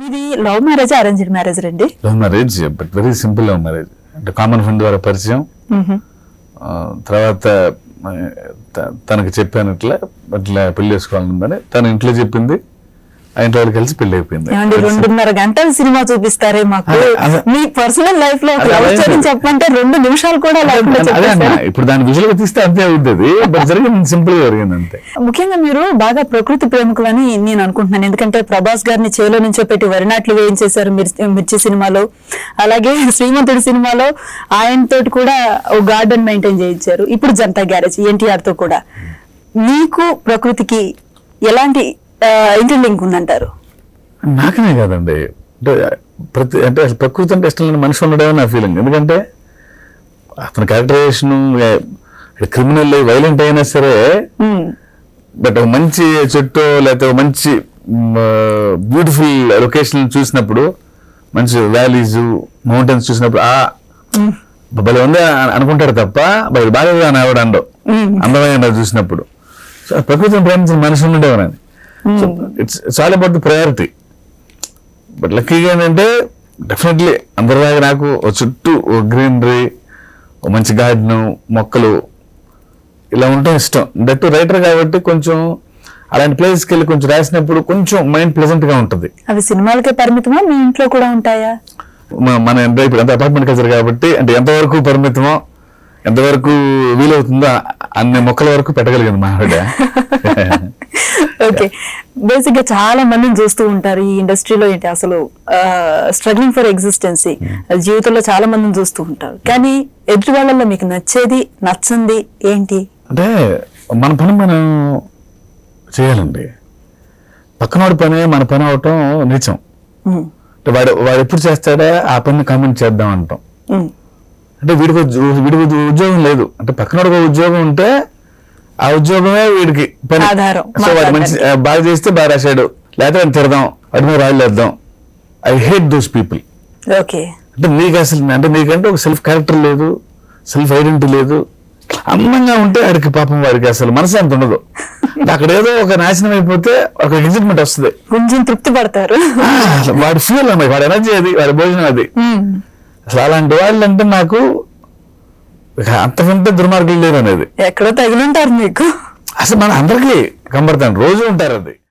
ఇది love marriage arranged marriage రండి? Love marriage, but very simple love marriage. అంటే common friend ద్వారా పరిచయం, తర్వాత తనకి చెప్పాను ఇట్లా పెళ్లి చేసుకోవాలని. తన ఇంట్లో చెప్పింది, ఆ ఇంట్లో వాళ్ళు కలిసి పెళ్లి అయిపోయింది. 2.5 గంటల సినిమా చూపిస్తారే మాకు, మీ పర్సనల్ లైఫ్ లో లవ్ స్టోరీ చెప్పంటే 2 నిమిషాలు కూడా ఇప్పుడు దాని విజువల్ గా తీస్తే అంతే అవుతుంది, బట్ జరిగింది సింపుల్ గా జరిగింది అంతే. ముఖ్యంగా మీరు బాగా ప్రకృతి ప్రేమికులని నేను అనుకుంటున్నాను. ఎందుకంటే ప్రభాస్ గారిని చేలో నుంచో పెట్టి వరినాట్లు వేయించేశారు మిర్చి సినిమాలో, అలాగే శ్రీమంతుడి సినిమాలో ఆయనతో కూడా ఓ గార్డెన్ మెయింటైన్ చేయించారు, ఇప్పుడు జనతా గ్యారేజ్ ఎన్టీఆర్ తో కూడా. మీకు ప్రకృతికి ఎలాంటి ఇంటర్లింక్ ఉందంటారు? నాకనే కాదండి, అంటే ప్రకృతి అంటే ఇష్టం లేని మనిషి ఉండడమే నా ఫీలింగ్. ఎందుకంటే అతని క్యారెక్టరైజేషన్ క్రిమినల్ వైలెంట్ అయినా సరే, బట్ ఒక మంచి చెట్టు లేకపోతే మంచి బ్యూటిఫుల్ లొకేషన్ చూసినప్పుడు, మంచి వ్యాలీస్ మౌంటైన్స్ చూసినప్పుడు భలే ఉంది అనుకుంటాడు తప్ప బాగా అని ఆవిడ అండవు అందమైన చూసినప్పుడు. ప్రకృతిని ప్రేమించిన మనిషి ఉండేవారని. It's all about the priority. But లక్కీగా ఏంటంటే డెఫినెట్లీ అందరిలాగా నాకు చుట్టూ గ్రీనరీ, మంచి గార్డెన్, మొక్కలు ఇలా ఉండటం ఇష్టం. దట్ రైటర్ కాబట్టి కొంచెం అలాంటి ప్లేస్కి వెళ్ళి కొంచెం రాసినప్పుడు కొంచెం మైండ్ ప్లెజెంట్ గా ఉంటుంది. అవి సినిమాలకే పరిమితమా, మీ ఇంట్లో కూడా ఉంటాయా? మన ఇప్పుడు అంత అపార్ట్మెంట్ కల్చర్ కాబట్టి అంటే ఎంతవరకు పరిమితమో, ఎంతవరకు వీలవుతుందో అన్ని మొక్కల వరకు పెట్టగలిగింది మా ఆవిడ. ఓకే, బేసిక్ గా చాలా మందిని చూస్తూ ఉంటారు ఈ ఇండస్ట్రీలో. ఏంటి అసలు స్ట్రగ్లింగ్ ఫర్ ఎగ్జిస్టెన్సీ, జీవితంలో చాలా మందిని చూస్తూ ఉంటారు. కానీ ఎదుటి వాళ్ళలో మీకు నచ్చేది నచ్చంది ఏంటి? అంటే మన పని మనం చేయాలండి. పక్కనోడి పని మన పని అవటం నిజం. అంటే వాడు ఎప్పుడు చేస్తాడా ఆ పని కామెంట్ చేద్దాం అంటాం. అంటే వీడికి ఉద్యోగం లేదు అంటే పక్కనోడికి ఉద్యోగం ఉంటే ఆ ఉద్యోగమే వీడికి పని. సో వాడు మంచి బాగా చేస్తే బాగా రాశాడు, లేకపోతే ఆయన తిరదాం, వాడి మీద రాళ్ళు వేద్దాం. I hate those people. అంటే నీకు అసలు అంటే నీకంటే ఒక సెల్ఫ్ క్యారెక్టర్ లేదు, సెల్ఫ్ ఐడెంటిటీ లేదు. అందంగా ఉంటే వాడికి పాపం వాడికి అసలు మనసు అంత ఉండదు. అక్కడ ఏదో ఒక నాశనం అయిపోతే ఒక ఎగ్జైట్మెంట్ వస్తుంది, కొంచెం తృప్తి పడతారు. వాడి ఫ్యూల్ అన్నది, వాడి ఎనర్జీ అది, వాడి భోజనం అది. అసలు అలాంటి వాళ్ళు అంటే నాకు అంతకంటే దుర్మార్గులు లేరు అనేది. ఎక్కడో తగిలి ఉంటారు మీకు. అసలు మన అందరికీ కనబడతాను, రోజు ఉంటారు అది.